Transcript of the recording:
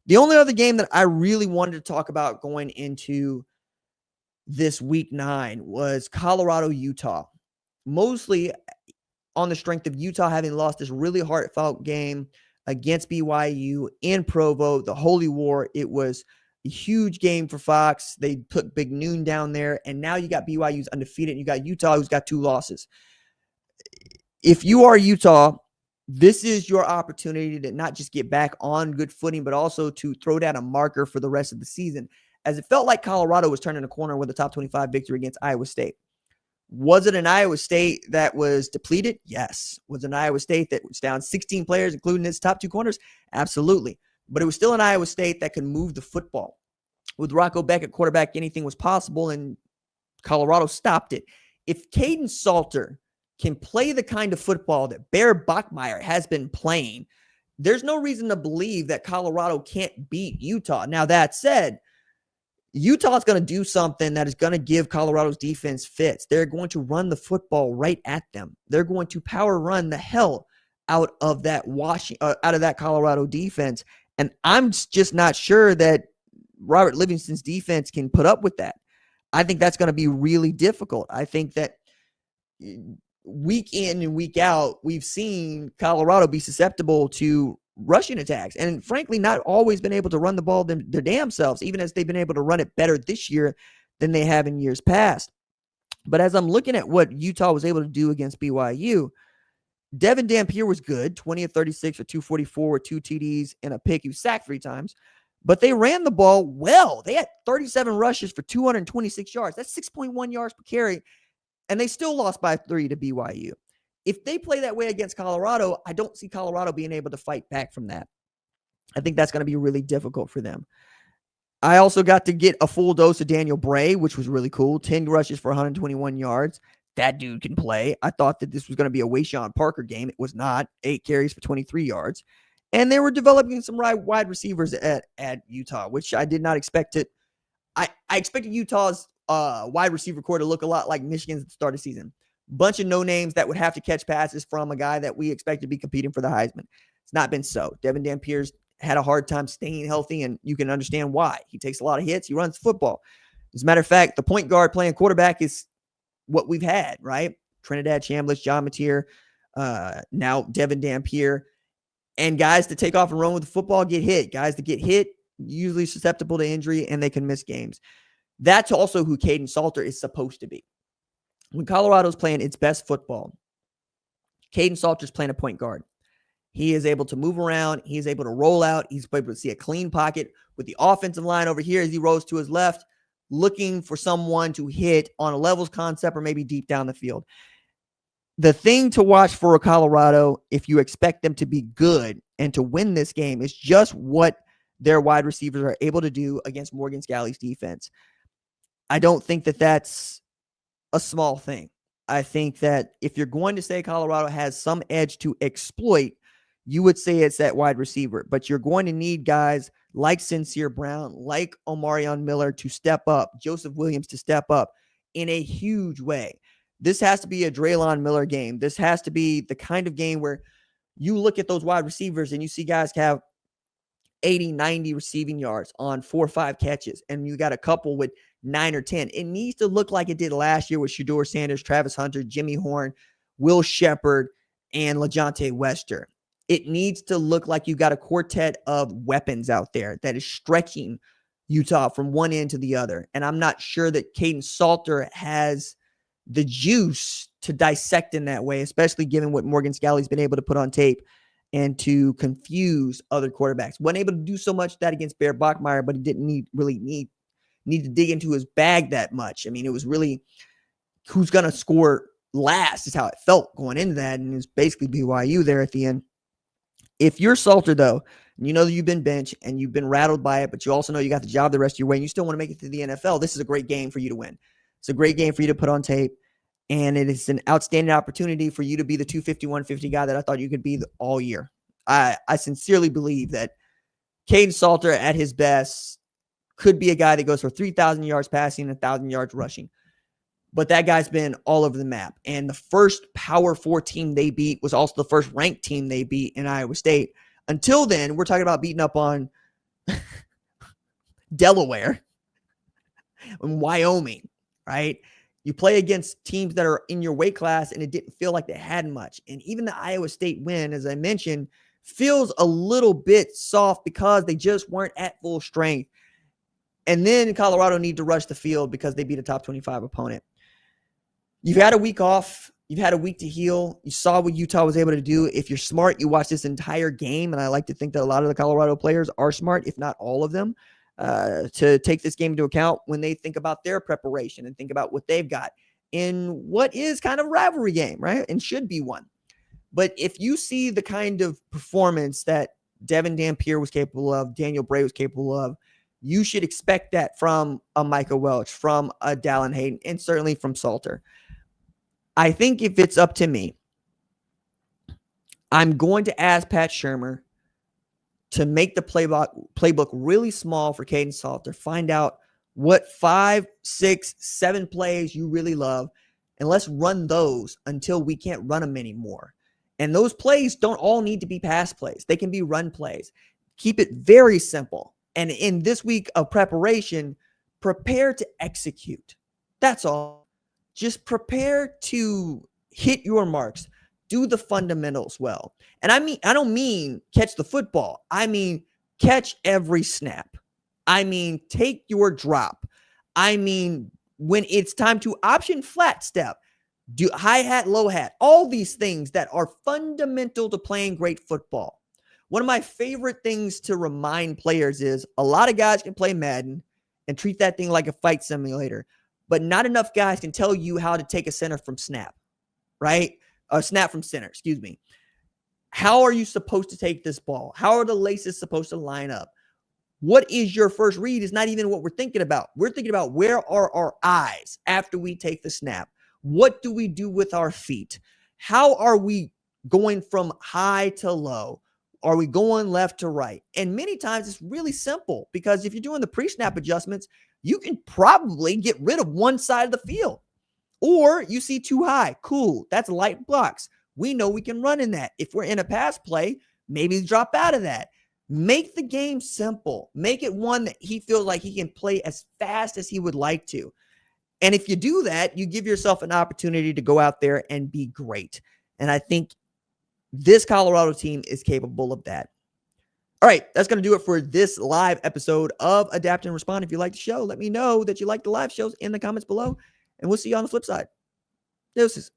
The only other game that I really wanted to talk about going into this week 9 was Colorado, Utah. Mostly on the strength of Utah having lost this really heartfelt game against BYU in Provo, the Holy War. It was a huge game for Fox. They put Big Noon down there, and now you got BYU's undefeated, and you got Utah who's got 2 losses. If you are Utah, this is your opportunity to not just get back on good footing, but also to throw down a marker for the rest of the season, as it felt like Colorado was turning a corner with a top 25 victory against Iowa State. Was it an Iowa State that was depleted? Yes. Was it an Iowa State that was down 16 players, including its top 2 corners? Absolutely. But it was still an Iowa State that could move the football. With Rocco Beck at quarterback, anything was possible, and Colorado stopped it. If Kaidon Salter can play the kind of football that Bear Bachmeier has been playing, there's no reason to believe that Colorado can't beat Utah. Now, that said, Utah is going to do something that is going to give Colorado's defense fits. They're going to run the football right at them. They're going to power run the hell out of that Colorado defense. And I'm just not sure that Robert Livingston's defense can put up with that. I think that's going to be really difficult. I think that week in and week out, we've seen Colorado be susceptible to rushing attacks, and frankly, not always been able to run the ball their damn selves, even as they've been able to run it better this year than they have in years past. But as I'm looking at what Utah was able to do against BYU, Devon Dampier was good, 20 of 36 for 244 with 2 TDs and a pick. He was sacked 3 times, but they ran the ball well. They had 37 rushes for 226 yards. That's 6.1 yards per carry, and they still lost by 3 to BYU. If they play that way against Colorado, I don't see Colorado being able to fight back from that. I think that's going to be really difficult for them. I also got to get a full dose of Daniel Bray, which was really cool. 10 rushes for 121 yards. That dude can play. I thought that this was going to be a Wayshawn Parker game. It was not. 8 carries for 23 yards. And they were developing some wide receivers at Utah, which I did not expect it. I expected Utah's wide receiver core to look a lot like Michigan's at the start of the season. Bunch of no names that would have to catch passes from a guy that we expect to be competing for the Heisman. It's not been so. Devon Dampier's had a hard time staying healthy, and you can understand why. He takes a lot of hits. He runs football. As a matter of fact, the point guard playing quarterback is what we've had, right? Trinidad Chambliss, John Mateer, now Devon Dampier. And guys to take off and run with the football get hit. Guys that get hit, usually susceptible to injury, and they can miss games. That's also who Kaidon Salter is supposed to be. When Colorado's playing its best football, Kaidon Salter's playing a point guard. He is able to move around. He is able to roll out. He's able to see a clean pocket with the offensive line over here as he rolls to his left, looking for someone to hit on a levels concept or maybe deep down the field. The thing to watch for Colorado, if you expect them to be good and to win this game, is just what their wide receivers are able to do against Morgan Scalley's defense. I don't think that that's a small thing. I think that if you're going to say Colorado has some edge to exploit, you would say it's that wide receiver. But you're going to need guys like Sincere Brown, like Omarion Miller to step up, Joseph Williams to step up in a huge way. This has to be a Draylon Miller game. This has to be the kind of game where you look at those wide receivers and you see guys have 80, 90 receiving yards on 4 or 5 catches, and you got a couple with 9 or 10. It needs to look like it did last year with Shedeur Sanders, Travis Hunter, Jimmy Horn, Will Shepard, and LaJohntay Wester. It needs to look like you got a quartet of weapons out there that is stretching Utah from one end to the other. And I'm not sure that Kaidon Salter has the juice to dissect in that way, especially given what Morgan Scalley's been able to put on tape and to confuse other quarterbacks. Wasn't able to do so much that against Bear Bachmeier, but he didn't need to dig into his bag that much. I mean, it was really who's going to score last is how it felt going into that, and it was basically BYU there at the end. If you're Salter, though, and you know that you've been benched and you've been rattled by it, but you also know you got the job the rest of your way, and you still want to make it to the NFL, this is a great game for you to win. It's a great game for you to put on tape, and it is an outstanding opportunity for you to be the 250-150 guy that I thought you could be all year. I sincerely believe that Kaidon Salter at his best could be a guy that goes for 3,000 yards passing and 1,000 yards rushing. But that guy's been all over the map. And the first Power 4 team they beat was also the first ranked team they beat in Iowa State. Until then, we're talking about beating up on Delaware and Wyoming, right? You play against teams that are in your weight class, and it didn't feel like they had much. And even the Iowa State win, as I mentioned, feels a little bit soft because they just weren't at full strength. And then Colorado need to rush the field because they beat a top 25 opponent. You've had a week off. You've had a week to heal. You saw what Utah was able to do. If you're smart, you watch this entire game, and I like to think that a lot of the Colorado players are smart, if not all of them, to take this game into account when they think about their preparation and think about what they've got in what is kind of a rivalry game, right? And should be one. But if you see the kind of performance that Devon Dampier was capable of, Daniel Bray was capable of, you should expect that from a Micah Welch, from a Dallin Hayden, and certainly from Salter. I think if it's up to me, I'm going to ask Pat Shurmur to make the playbook really small for Kaidon Salter. Find out what 5, 6, 7 plays you really love, and let's run those until we can't run them anymore. And those plays don't all need to be pass plays. They can be run plays. Keep it very simple. And in this week of preparation, prepare to execute. That's all. Just prepare to hit your marks. Do the fundamentals well. And I don't mean catch the football. I mean catch every snap. I mean take your drop. I mean when it's time to option flat step, do hi-hat, low-hat, all these things that are fundamental to playing great football. One of my favorite things to remind players is a lot of guys can play Madden and treat that thing like a fight simulator, but not enough guys can tell you how to take a center from snap, right? A snap from center, excuse me. How are you supposed to take this ball? How are the laces supposed to line up? What is your first read is not even what we're thinking about. We're thinking about where are our eyes after we take the snap? What do we do with our feet? How are we going from high to low? Are we going left to right? And many times it's really simple because if you're doing the pre-snap adjustments, you can probably get rid of one side of the field. Or you see too high. Cool. That's light blocks. We know we can run in that. If we're in a pass play, maybe drop out of that. Make the game simple. Make it one that he feels like he can play as fast as he would like to. And if you do that, you give yourself an opportunity to go out there and be great. And I think this Colorado team is capable of that. All right, that's going to do it for this live episode of Adapt and Respond. If you like the show, let me know that you like the live shows in the comments below. And we'll see you on the flip side. Deuces.